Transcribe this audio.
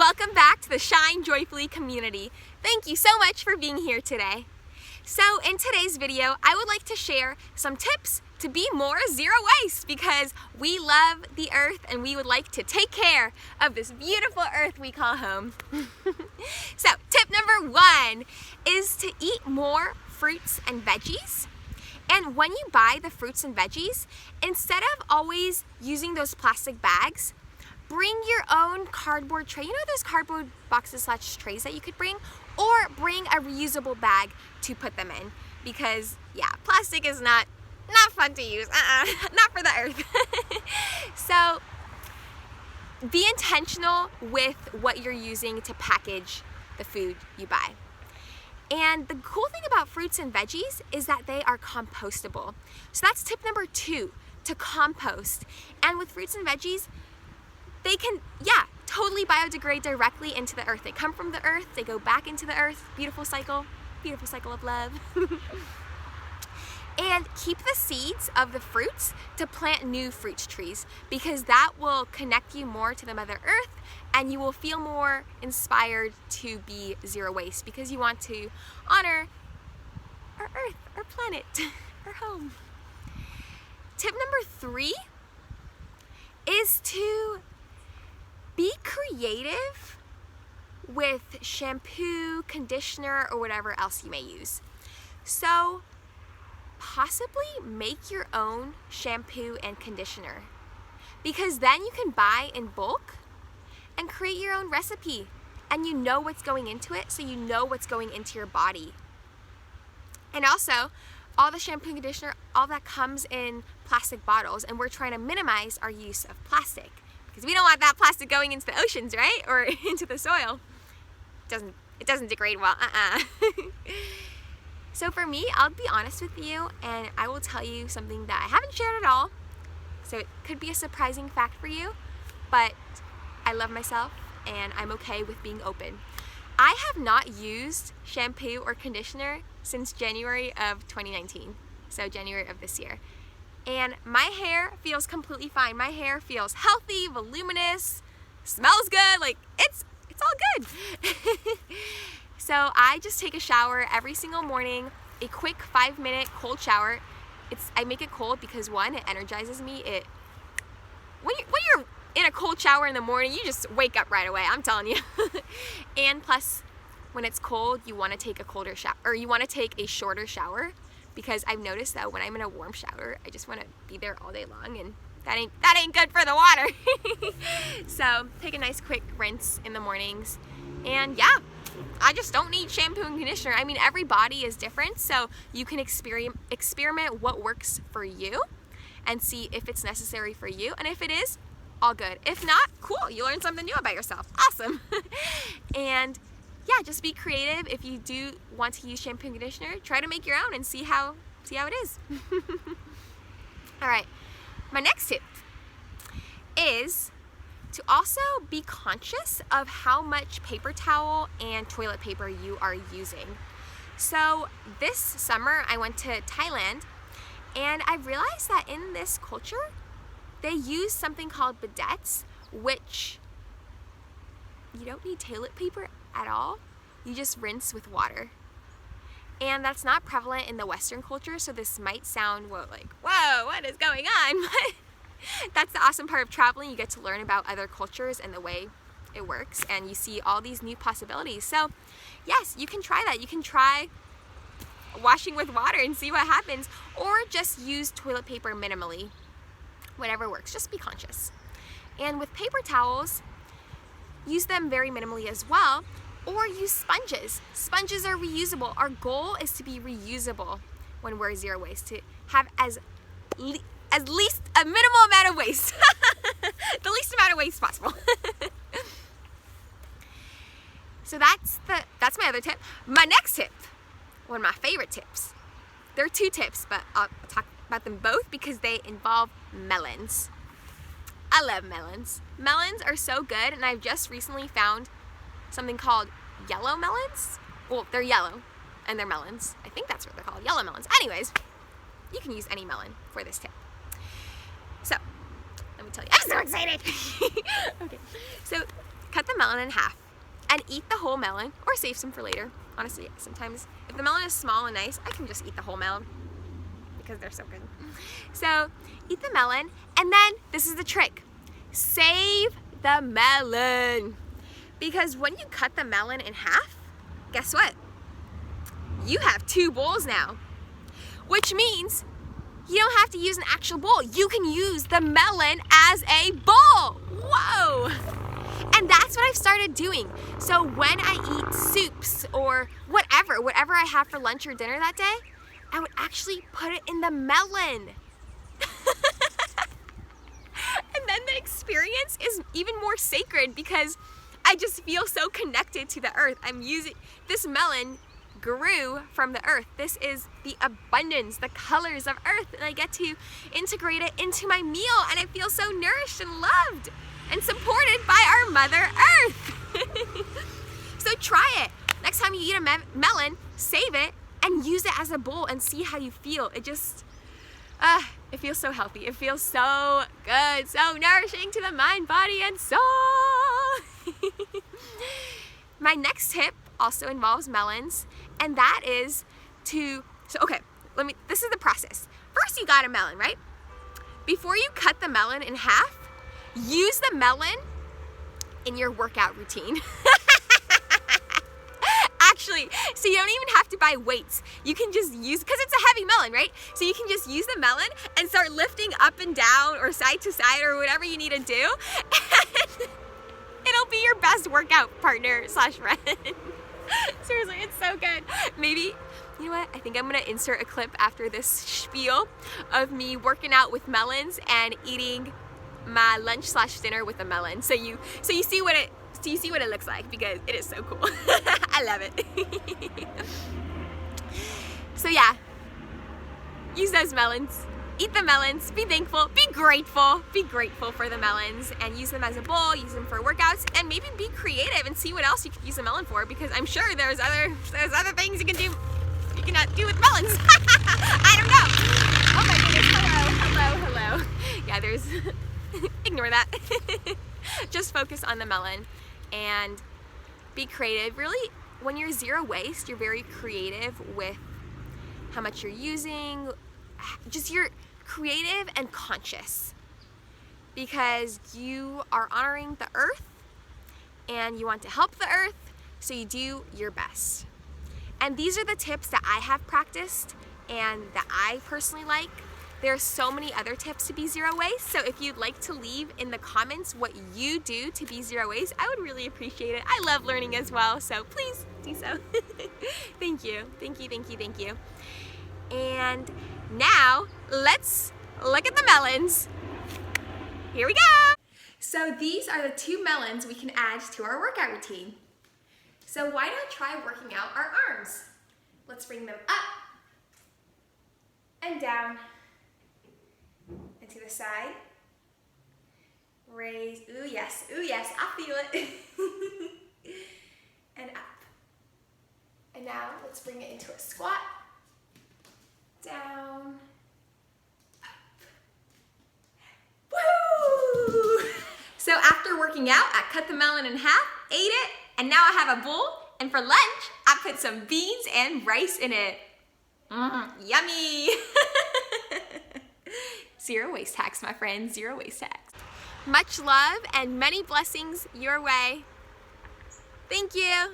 Welcome back to the Shine Joyfully community. Thank you so much for being here today. So in today's video, I would like to share some tips to be more zero waste because we love the earth and we would like to take care of this beautiful earth we call home. So tip number 1 is to eat more fruits and veggies. And when you buy the fruits and veggies, instead of always using those plastic bags, bring your own cardboard tray. You know those cardboard boxes / trays that you could bring? Or bring a reusable bag to put them in. Because, yeah, plastic is not fun to use. Not for the earth. So, be intentional with what you're using to package the food you buy. And the cool thing about fruits and veggies is that they are compostable. So that's tip number 2, to compost. And with fruits and veggies, they can, totally biodegrade directly into the earth. They come from the earth, they go back into the earth. Beautiful cycle of love. And keep the seeds of the fruits to plant new fruit trees because that will connect you more to the Mother Earth and you will feel more inspired to be zero waste because you want to honor our earth, our planet, our home. Tip number 3 is to be creative with shampoo, conditioner, or whatever else you may use. So, possibly make your own shampoo and conditioner because then you can buy in bulk and create your own recipe and you know what's going into it, so you know what's going into your body. And also, all the shampoo and conditioner, all that comes in plastic bottles, and we're trying to minimize our use of plastic because we don't want that plastic going into the oceans, right? Or into the soil. It doesn't degrade well. So for me, I'll be honest with you and I will tell you something that I haven't shared at all. So it could be a surprising fact for you, but I love myself and I'm okay with being open. I have not used shampoo or conditioner since January of 2019. So January of this year. And my hair feels completely fine. My hair feels healthy, voluminous, smells good, like it's all good. So I just take a shower every single morning, a quick 5-minute cold shower. I make it cold because 1, it energizes me. When you're in a cold shower in the morning, you just wake up right away, I'm telling you. And plus, when it's cold, you want to take a colder shower, or you want to take a shorter shower, because I've noticed that when I'm in a warm shower, I just want to be there all day long, and that ain't good for the water. So take a nice quick rinse in the mornings, and I just don't need shampoo and conditioner. I mean, every body is different, so you can experiment what works for you and see if it's necessary for you. And if it is, all good. If not, cool, you learned something new about yourself. Awesome. And just be creative. If you do want to use shampoo and conditioner, try to make your own and see how it is. All right, my next tip is to also be conscious of how much paper towel and toilet paper you are using. So this summer I went to Thailand and I realized that in this culture they use something called bidets, which you don't need toilet paper at all. You just rinse with water. And that's not prevalent in the Western culture, so this might sound like, whoa, what is going on? That's the awesome part of traveling. You get to learn about other cultures and the way it works, and you see all these new possibilities. So yes, you can try that. You can try washing with water and see what happens, or just use toilet paper minimally. Whatever works, just be conscious. And with paper towels, use them very minimally as well, or use sponges. Sponges are reusable. Our goal is to be reusable when we're zero waste, to have as least a minimal amount of waste. The least amount of waste possible. So that's my other tip. My next tip, one of my favorite tips. There are 2 tips, but I'll talk about them both because they involve melons. I love melons. Melons are so good, and I've just recently found something called yellow melons. Well, they're yellow and they're melons. I think that's what they're called, yellow melons. Anyways, you can use any melon for this tip. So, let me tell you, I'm so excited. Okay, so cut the melon in half and eat the whole melon, or save some for later. Honestly, sometimes if the melon is small and nice, I can just eat the whole melon because they're so good. So eat the melon, and then this is the trick. Save the melon. Because when you cut the melon in half, guess what? You have 2 bowls now, which means you don't have to use an actual bowl. You can use the melon as a bowl. Whoa! And that's what I've started doing. So when I eat soups or whatever I have for lunch or dinner that day, I would actually put it in the melon. And then the experience is even more sacred because I just feel so connected to the earth. I'm using, this melon grew from the earth. This is the abundance, the colors of earth, and I get to integrate it into my meal, and I feel so nourished and loved and supported by our Mother Earth. So try it. Next time you eat a melon, save it and use it as a bowl and see how you feel. It just, it feels so healthy. It feels so good, so nourishing to the mind, body, and soul. My next tip also involves melons, and that is this is the process. First, you got a melon, right? Before you cut the melon in half, use the melon in your workout routine. Actually, so you don't even have to buy weights. You can just use, because it's a heavy melon, right? So you can just use the melon and start lifting up and down or side to side or whatever you need to do. And it'll be your best workout partner / friend. Seriously, it's so good. Maybe, you know what? I think I'm gonna insert a clip after this spiel of me working out with melons and eating my lunch / dinner with a melon. So you see what it looks like, because it is so cool. I love it. So yeah, use those melons. Eat the melons, be thankful, be grateful for the melons, and use them as a bowl, use them for workouts, and maybe be creative and see what else you could use a melon for, because I'm sure there's other things you cannot do with melons. I don't know. Oh my goodness, hello. Yeah, there's, ignore that. Just focus on the melon and be creative. Really, when you're zero waste, you're very creative with how much you're using. Just you're creative and conscious because you are honoring the earth and you want to help the earth, so you do your best. And these are the tips that I have practiced and that I personally like. There are so many other tips to be zero waste, so if you'd like to leave in the comments what you do to be zero waste, I would really appreciate it. I love learning as well, so please do so. Thank you. And now let's look at the melons. Here we go. So these are the 2 melons we can add to our workout routine. So why not try working out our arms? Let's bring them up and down and to the side. Raise, ooh yes, I feel it. And up. And now let's bring it into a squat. Down, up. Woo! So after working out, I cut the melon in half, ate it, and now I have a bowl, and for lunch, I put some beans and rice in it. Yummy! Zero waste hacks, my friends, zero waste hacks. Much love and many blessings your way. Thank you.